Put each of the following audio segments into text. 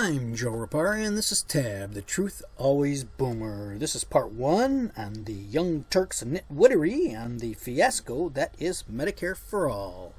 I'm Joe Rapari, and this is Tab, the Truth Always Boomer. This is part 1 on the Young Turks and Nitwitery on the Fiasco that is Medicare for All.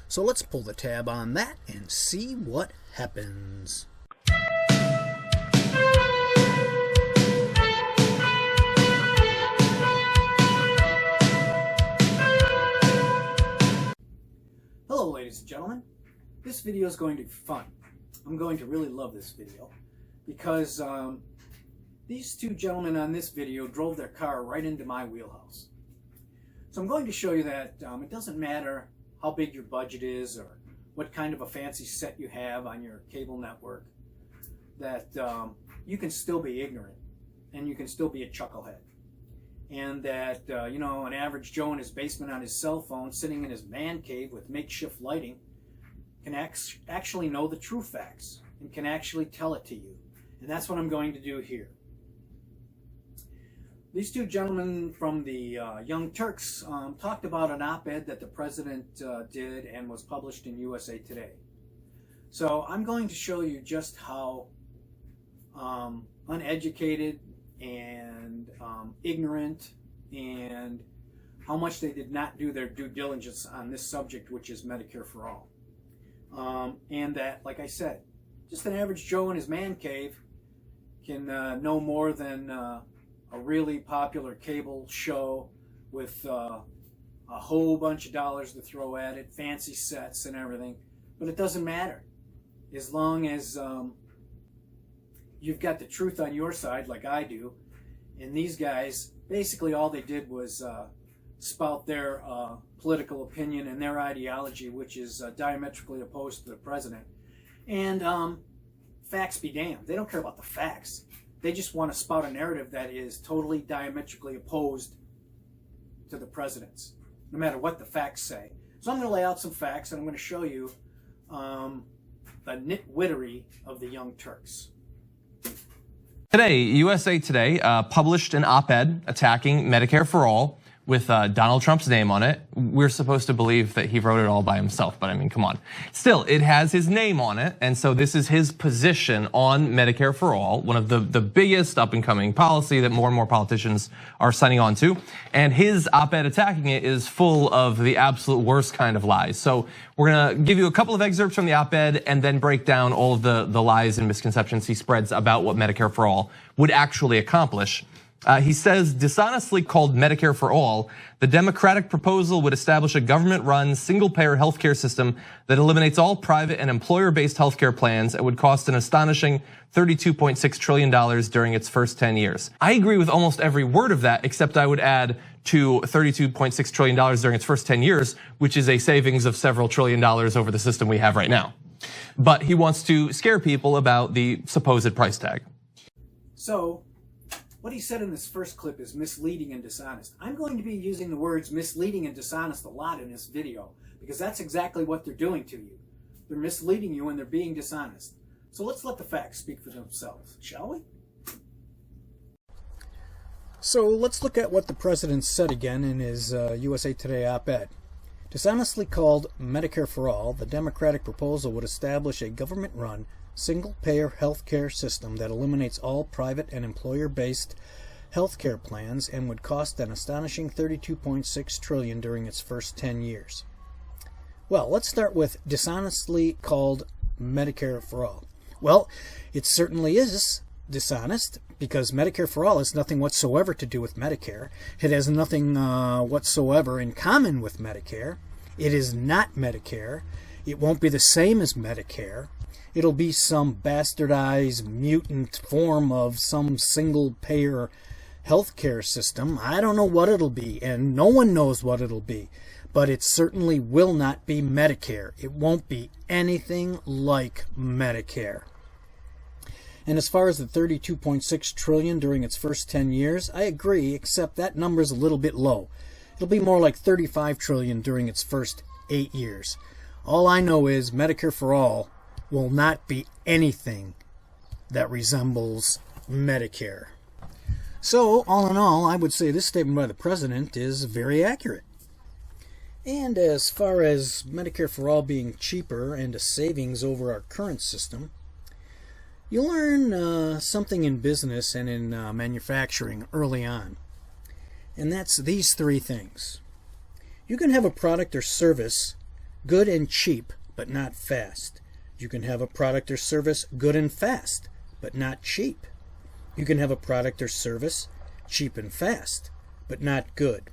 So let's pull the tab on that and see what happens. Hello, ladies and gentlemen. This video is going to be fun. I'm going to really love this video because these two gentlemen on this video drove their car right into my wheelhouse. So I'm going to show you that it doesn't matter how big your budget is or what kind of a fancy set you have on your cable network, that you can still be ignorant and you can still be a chucklehead. And that, an average Joe in his basement on his cell phone, sitting in his man cave with makeshift lighting, can actually know the true facts and can actually tell it to you. And that's what I'm going to do here. These two gentlemen from the Young Turks talked about an op-ed that the president did and was published in USA Today. So I'm going to show you just how uneducated and ignorant and how much they did not do their due diligence on this subject, which is Medicare for All. And that, like I said, just an average Joe in his man cave can know more than a really popular cable show with a whole bunch of dollars to throw at it, fancy sets and everything. But it doesn't matter as long as you've got the truth on your side, like I do. And these guys, basically all they did was spout their political opinion and their ideology, which is diametrically opposed to the president. And facts be damned. They don't care about the facts. They just want to spout a narrative that is totally diametrically opposed to the president's, no matter what the facts say. So I'm going to lay out some facts, and I'm going to show you the nitwitery of the Young Turks. Today, USA Today published an op-ed attacking Medicare for All with Donald Trump's name on it. We're supposed to believe that he wrote it all by himself, but I mean, come on. Still, it has his name on it, and so this is his position on Medicare for All, one of the biggest up-and-coming policy that more and more politicians are signing on to. And his op-ed attacking it is full of the absolute worst kind of lies. So we're gonna give you a couple of excerpts from the op-ed and then break down all of the lies and misconceptions he spreads about what Medicare for All would actually accomplish. He says, dishonestly called Medicare for All, the Democratic proposal would establish a government-run, single-payer healthcare system that eliminates all private and employer-based healthcare plans and would cost an astonishing $32.6 trillion during its first 10 years. I agree with almost every word of that, except I would add to $32.6 trillion during its first 10 years, which is a savings of several $trillion over the system we have right now. But he wants to scare people about the supposed price tag. So, what he said in this first clip is misleading and dishonest. I'm going to be using the words misleading and dishonest a lot in this video because that's exactly what they're doing to you. They're misleading you and they're being dishonest. So let's let the facts speak for themselves, shall we? So let's look at what the president said again in his USA Today op-ed. Dishonestly called Medicare for All, the Democratic proposal would establish a government-run, single-payer healthcare system that eliminates all private and employer-based healthcare plans and would cost an astonishing $32.6 trillion during its first 10 years. Well, let's start with dishonestly called Medicare for All. Well, it certainly is dishonest because Medicare for All has nothing whatsoever to do with Medicare. It has nothing whatsoever in common with Medicare. It is not Medicare. It won't be the same as Medicare. It'll be some bastardized mutant form of some single-payer healthcare system. I don't know what it'll be, and no one knows what it'll be. But it certainly will not be Medicare. It won't be anything like Medicare. And as far as the $32.6 trillion during its first 10 years, I agree, except that number's a little bit low. It'll be more like $35 trillion during its first 8 years. All I know is Medicare for All will not be anything that resembles Medicare. So, all in all, I would say this statement by the president is very accurate. And as far as Medicare for All being cheaper and a savings over our current system, You learn something in business and in manufacturing early on, and that's these three things. You can have a product or service good and cheap, but not fast. You can have a product or service good and fast, but not cheap. You can have a product or service cheap and fast, but not good.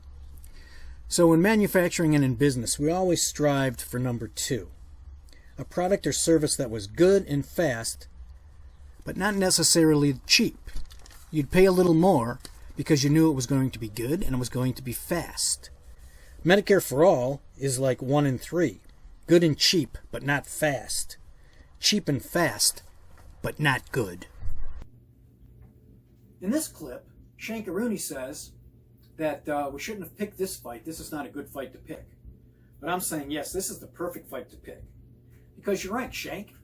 So in manufacturing and in business, we always strived for number 2. A product or service that was good and fast, but not necessarily cheap. You'd pay a little more because you knew it was going to be good and it was going to be fast. Medicare for All is like 1 and 3. Good and cheap, but not fast. Cheap and fast, but not good. In this clip, Shankaroonie says that we shouldn't have picked this fight. This is not a good fight to pick. But I'm saying, yes, this is the perfect fight to pick. Because you're right, Shank.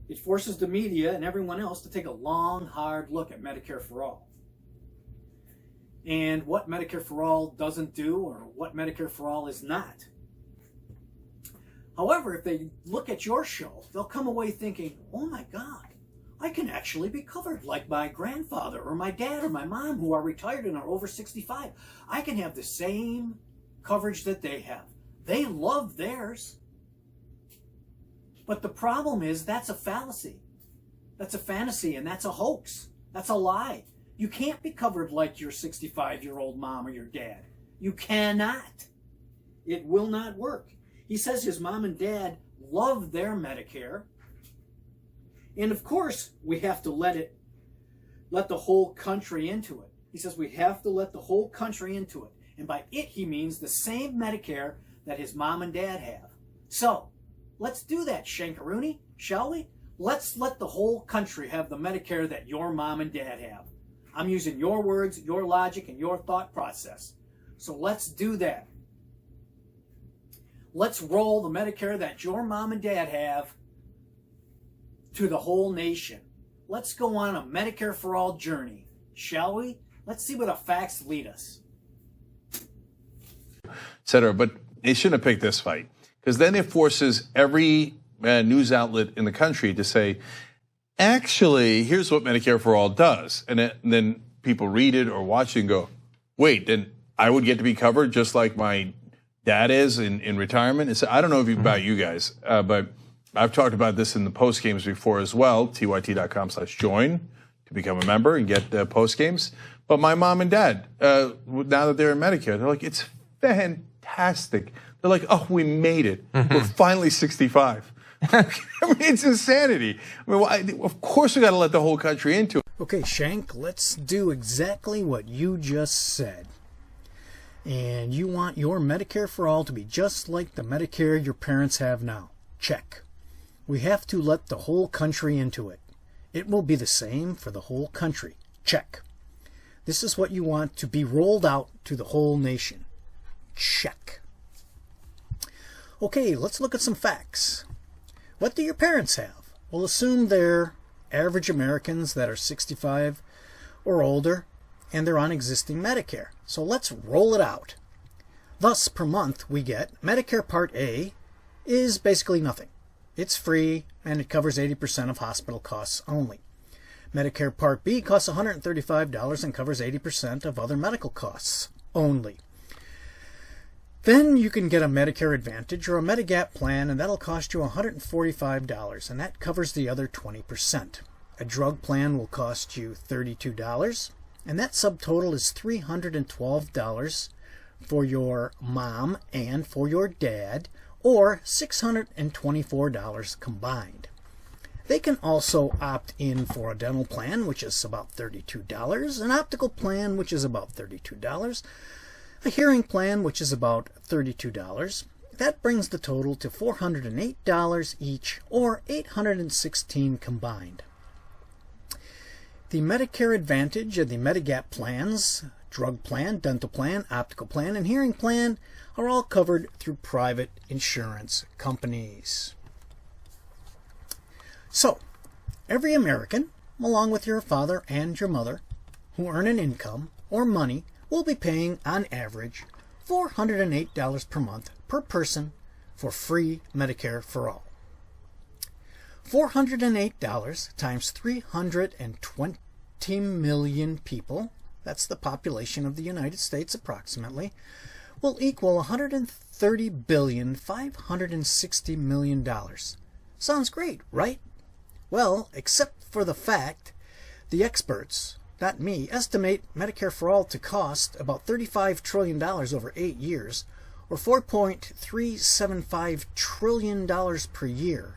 It forces the media and everyone else to take a long, hard look at Medicare for All. And what Medicare for All doesn't do, or what Medicare for All is not. However, if they look at your show, they'll come away thinking, oh my God, I can actually be covered like my grandfather or my dad or my mom who are retired and are over 65. I can have the same coverage that they have. They love theirs. But the problem is that's a fallacy. That's a fantasy, and that's a hoax. That's a lie. You can't be covered like your 65-year-old mom or your dad. You cannot. It will not work. He says his mom and dad love their Medicare. And of course, we have to let the whole country into it. He says we have to let the whole country into it. And by it, he means the same Medicare that his mom and dad have. So, let's do that, Shankaroonie, shall we? Let's let the whole country have the Medicare that your mom and dad have. I'm using your words, your logic, and your thought process. So let's do that. Let's roll the Medicare that your mom and dad have to the whole nation. Let's go on a Medicare for All journey, shall we? Let's see where the facts lead us. Etc. But they shouldn't have picked this fight, because then it forces every news outlet in the country to say, actually, here's what Medicare for All does. And then people read it or watch it and go, wait, then I would get to be covered just like my dad is in retirement. It's, I don't know about you guys, but I've talked about this in the post games before as well, tyt.com/join to become a member and get the post games. But my mom and dad, now that they're in Medicare, they're like, it's fantastic. They're like, oh, we made it. We're finally 65. I mean, it's insanity. I mean, of course we got to let the whole country into it. Okay, Shank, let's do exactly what you just said. And you want your Medicare for All to be just like the Medicare your parents have now. Check. We have to let the whole country into it. It will be the same for the whole country. Check. This is what you want to be rolled out to the whole nation. Check. Okay, let's look at some facts. What do your parents have? Well, assume they're average Americans that are 65 or older, and they're on existing Medicare. So let's roll it out. Thus, per month, we get Medicare Part A is basically nothing. It's free, and it covers 80% of hospital costs only. Medicare Part B costs $135 and covers 80% of other medical costs only. Then you can get a Medicare Advantage or a Medigap plan, and that'll cost you $145, and that covers the other 20%. A drug plan will cost you $32, and that subtotal is $312 for your mom and for your dad, or $624 combined. They can also opt in for a dental plan, which is about $32, an optical plan, which is about $32, a hearing plan, which is about $32. That brings the total to $408 each, or $816 combined. The Medicare Advantage and the Medigap plans, drug plan, dental plan, optical plan, and hearing plan, are all covered through private insurance companies. So, every American, along with your father and your mother, who earn an income or money, will be paying, on average, $408 per month per person for free Medicare for All. $408 times 320 million people, that's the population of the United States approximately, will equal $130,560 million. Sounds great, right? Well, except for the fact the experts, not me, estimate Medicare for All to cost about $35 trillion over 8 years, or $4.375 trillion per year.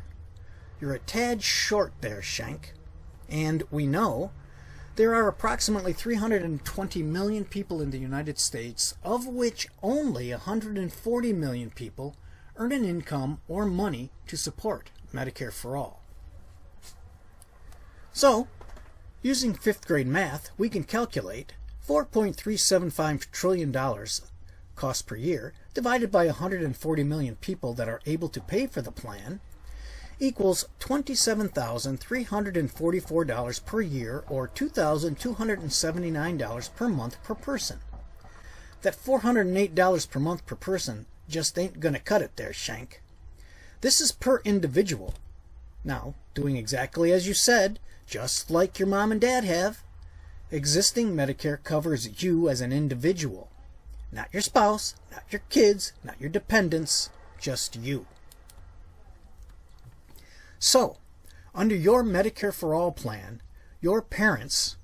You're a tad short there, Shank. And we know there are approximately 320 million people in the United States, of which only 140 million people earn an income or money to support Medicare for All. So, using 5th grade math, we can calculate $4.375 trillion cost per year divided by 140 million people that are able to pay for the plan equals $27,344 per year, or $2,279 per month per person. That $408 per month per person just ain't gonna cut it there, Shank. This is per individual. Now, doing exactly as you said, just like your mom and dad have, existing Medicare covers you as an individual. Not your spouse, not your kids, not your dependents, just you. So, under your Medicare for All plan, your parents,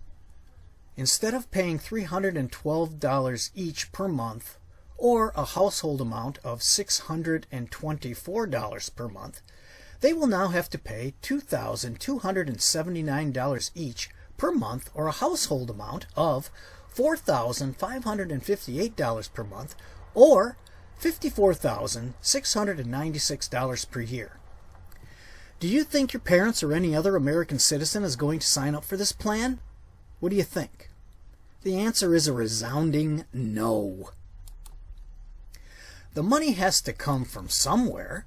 instead of paying $312 each per month, or a household amount of $624 per month, they will now have to pay $2,279 each per month, or a household amount of $4,558 per month, or $54,696 per year. Do you think your parents or any other American citizen is going to sign up for this plan? What do you think? The answer is a resounding no. The money has to come from somewhere.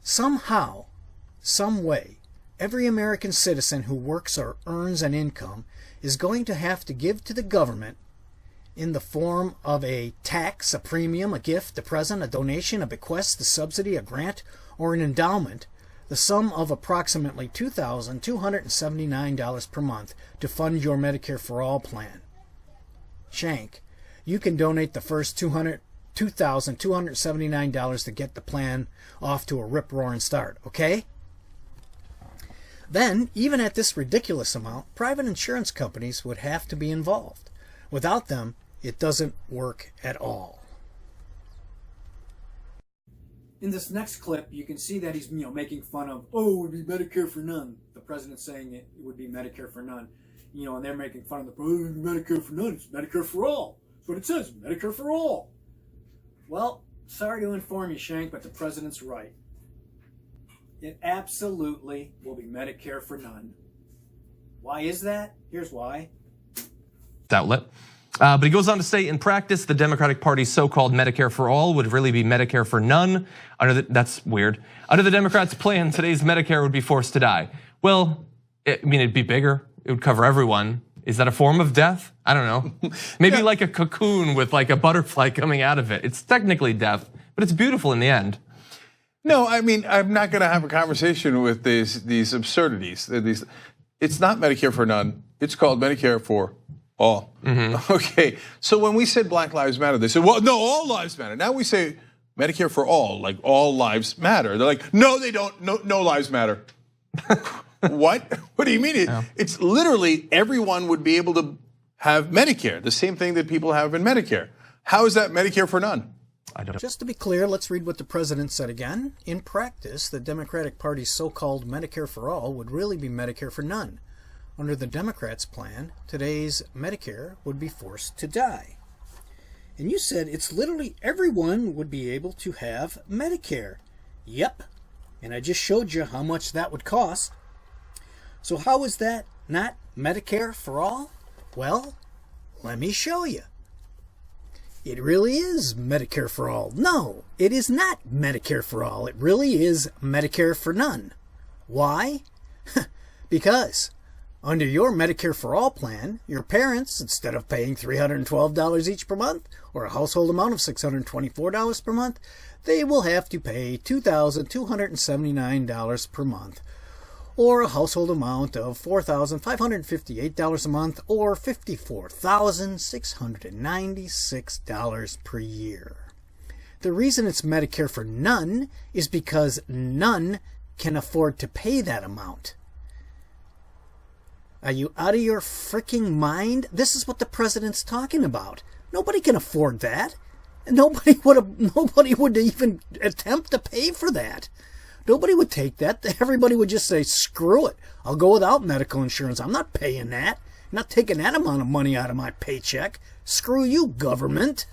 Somehow, some way, every American citizen who works or earns an income is going to have to give to the government, in the form of a tax, a premium, a gift, a present, a donation, a bequest, a subsidy, a grant, or an endowment, the sum of approximately $2,279 per month to fund your Medicare for All plan. Shank, you can donate the first $2,279 to get the plan off to a rip-roaring start, okay? Then, even at this ridiculous amount, private insurance companies would have to be involved. Without them, it doesn't work at all. In this next clip, you can see that he's making fun of, oh, it would be Medicare for none. The president's saying it would be Medicare for none. And they're making fun of the Medicare for none. It's Medicare for all. That's what it says, Medicare for all. Well, sorry to inform you, Shank, but the president's right. It absolutely will be Medicare for none. Why is that? Here's why. Outlet. But he goes on to say, in practice, the Democratic Party's so-called Medicare for All would really be Medicare for none. That's weird. Under the Democrats' plan, today's Medicare would be forced to die. Well, it'd be bigger. It would cover everyone. Is that a form of death? I don't know. Maybe like a cocoon with like a butterfly coming out of it. It's technically death, but it's beautiful in the end. No, I'm not going to have a conversation with these absurdities. It's not Medicare for none. It's called Medicare for all. Mm-hmm. Okay, so when we said Black Lives Matter, they said, well, no, all lives matter. Now we say Medicare for all, like all lives matter. They're like, no, they don't. No lives matter. What? What do you mean? It's literally everyone would be able to have Medicare, the same thing that people have in Medicare. How is that Medicare for none? Just to be clear, let's read what the president said again. In practice, the Democratic Party's so-called Medicare for All would really be Medicare for none. Under the Democrats' plan, today's Medicare would be forced to die. And you said it's literally everyone would be able to have Medicare. Yep. And I just showed you how much that would cost. So how is that not Medicare for all? Well, let me show you. It really is Medicare for all. No, it is not Medicare for all. It really is Medicare for none. Why? Because Under your Medicare for All plan, your parents, instead of paying $312 each per month, or a household amount of $624 per month, they will have to pay $2,279 per month, or a household amount of $4,558 a month, or $54,696 per year. The reason it's Medicare for none is because none can afford to pay that amount. Are you out of your freaking mind? This is what the president's talking about. Nobody can afford that. Nobody would even attempt to pay for that. Nobody would take that. Everybody would just say, screw it. I'll go without medical insurance. I'm not paying that. I'm not taking that amount of money out of my paycheck. Screw you, government.